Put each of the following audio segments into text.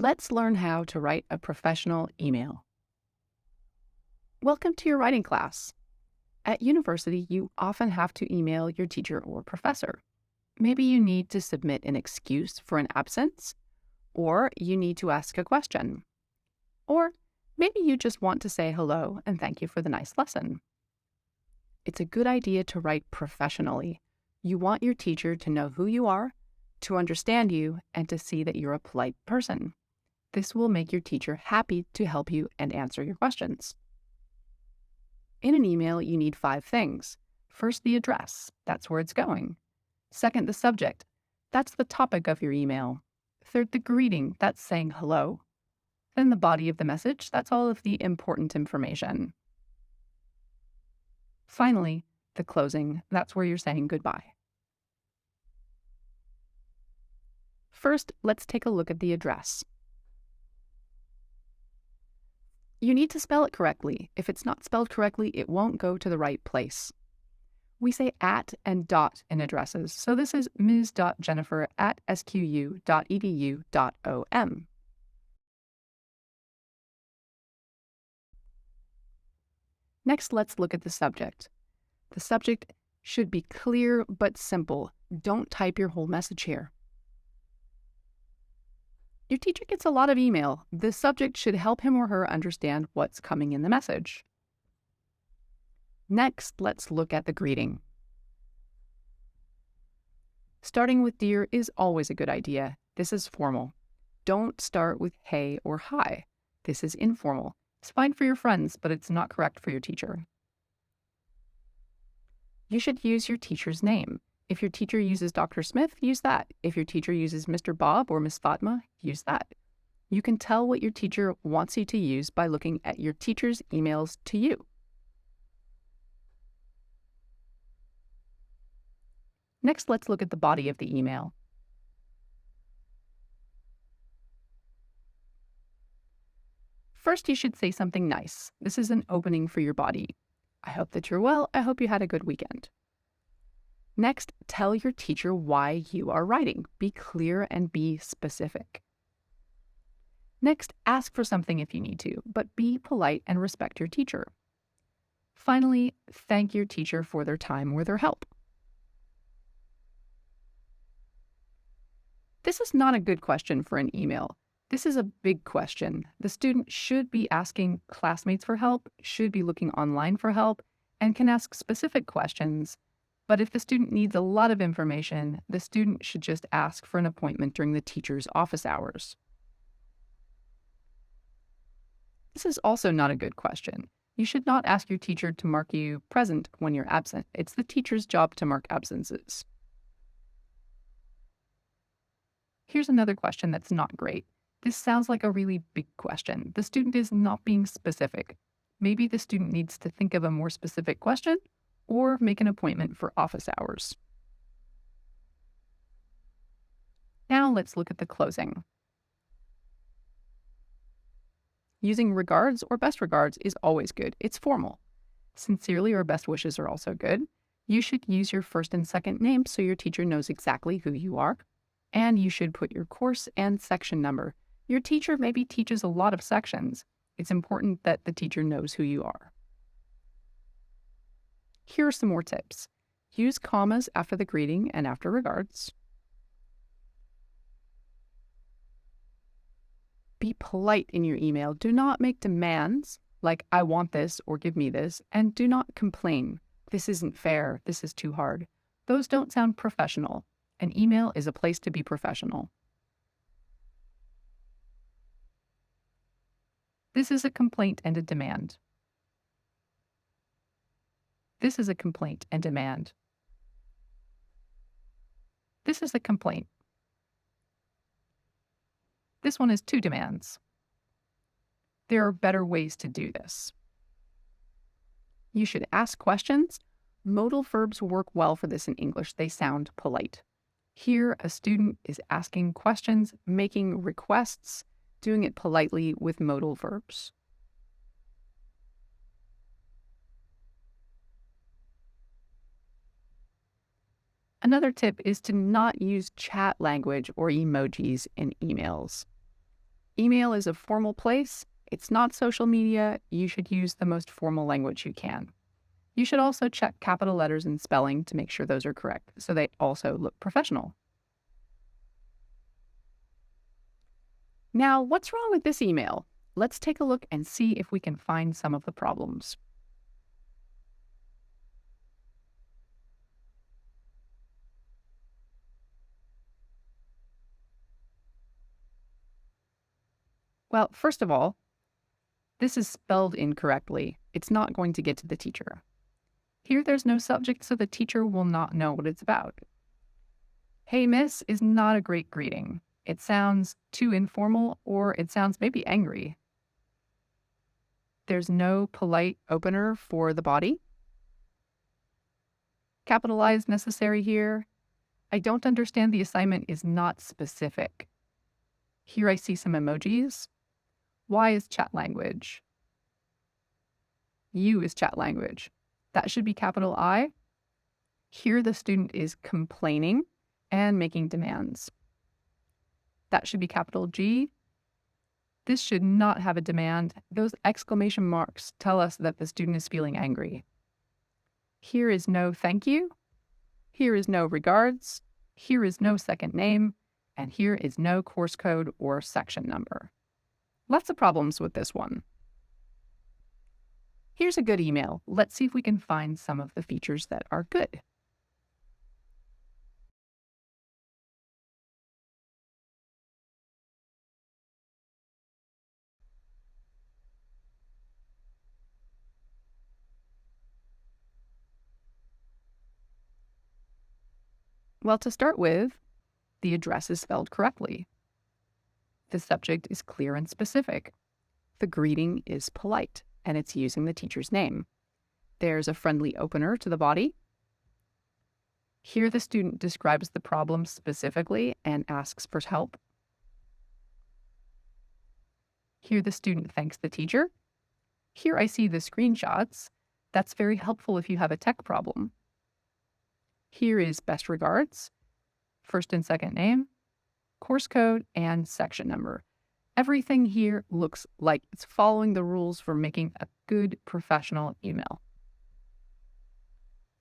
Let's learn how to write a professional email. Welcome to your writing class. At university, you often have to email your teacher or professor. Maybe you need to submit an excuse for an absence, or you need to ask a question. Or maybe you just want to say hello and thank you for the nice lesson. It's a good idea to write professionally. You want your teacher to know who you are, to understand you, and to see that you're a polite person. This will make your teacher happy to help you and answer your questions. In an email, you need 5 things. First, the address. That's where it's going. Second, the subject. That's the topic of your email. Third, the greeting. That's saying hello. Then the body of the message. That's all of the important information. Finally, the closing. That's where you're saying goodbye. First, let's take a look at the address. You need to spell it correctly. If it's not spelled correctly, it won't go to the right place. We say at and dot in addresses, so this is ms.jennifer@squ.edu.om. Next, let's look at the subject. The subject should be clear but simple. Don't type your whole message here. Your teacher gets a lot of email. The subject should help him or her understand what's coming in the message. Next, let's look at the greeting. Starting with dear is always a good idea. This is formal. Don't start with hey or hi. This is informal. It's fine for your friends, but it's not correct for your teacher. You should use your teacher's name. If your teacher uses Dr. Smith, use that. If your teacher uses Mr. Bob or Miss Fatma, use that. You can tell what your teacher wants you to use by looking at your teacher's emails to you. Next, let's look at the body of the email. First, you should say something nice. This is an opening for your body. I hope that you're well. I hope you had a good weekend. Next, tell your teacher why you are writing. Be clear and be specific. Next, ask for something if you need to, but be polite and respect your teacher. Finally, thank your teacher for their time or their help. This is not a good question for an email. This is a big question. The student should be asking classmates for help, should be looking online for help, and can ask specific questions. But if the student needs a lot of information, the student should just ask for an appointment during the teacher's office hours. This is also not a good question. You should not ask your teacher to mark you present when you're absent. It's the teacher's job to mark absences. Here's another question that's not great. This sounds like a really big question. The student is not being specific. Maybe the student needs to think of a more specific question or make an appointment for office hours. Now let's look at the closing. Using regards or best regards is always good. It's formal. Sincerely or best wishes are also good. You should use your first and second name so your teacher knows exactly who you are. And you should put your course and section number. Your teacher maybe teaches a lot of sections. It's important that the teacher knows who you are. Here are some more tips. Use commas after the greeting and after regards. Be polite in your email. Do not make demands like I want this or give me this, and do not complain. This isn't fair. This is too hard. Those don't sound professional. An email is a place to be professional. This is a complaint and a demand. This is a complaint and demand. This is a complaint. This one is 2 demands. There are better ways to do this. You should ask questions. Modal verbs work well for this in English. They sound polite. Here, a student is asking questions, making requests, doing it politely with modal verbs. Another tip is to not use chat language or emojis in emails. Email is a formal place. It's not social media. You should use the most formal language you can. You should also check capital letters and spelling to make sure those are correct, so they also look professional. Now, what's wrong with this email? Let's take a look and see if we can find some of the problems. Well, first of all, this is spelled incorrectly. It's not going to get to the teacher. Here, there's no subject, so the teacher will not know what it's about. Hey, miss is not a great greeting. It sounds too informal, or it sounds maybe angry. There's no polite opener for the body. Capitalized necessary here. I don't understand the assignment is not specific. Here I see some emojis. Y is chat language. U is chat language. That should be capital I. Here the student is complaining and making demands. That should be capital G. This should not have a demand. Those exclamation marks tell us that the student is feeling angry. Here is no thank you. Here is no regards. Here is no second name. And here is no course code or section number. Lots of problems with this one. Here's a good email. Let's see if we can find some of the features that are good. Well, to start with, the address is spelled correctly. The subject is clear and specific. The greeting is polite, and it's using the teacher's name. There's a friendly opener to the body. Here the student describes the problem specifically and asks for help. Here the student thanks the teacher. Here I see the screenshots. That's very helpful if you have a tech problem. Here is best regards, first and second name, course code, and section number. Everything here looks like it's following the rules for making a good professional email.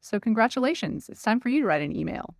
So congratulations, it's time for you to write an email.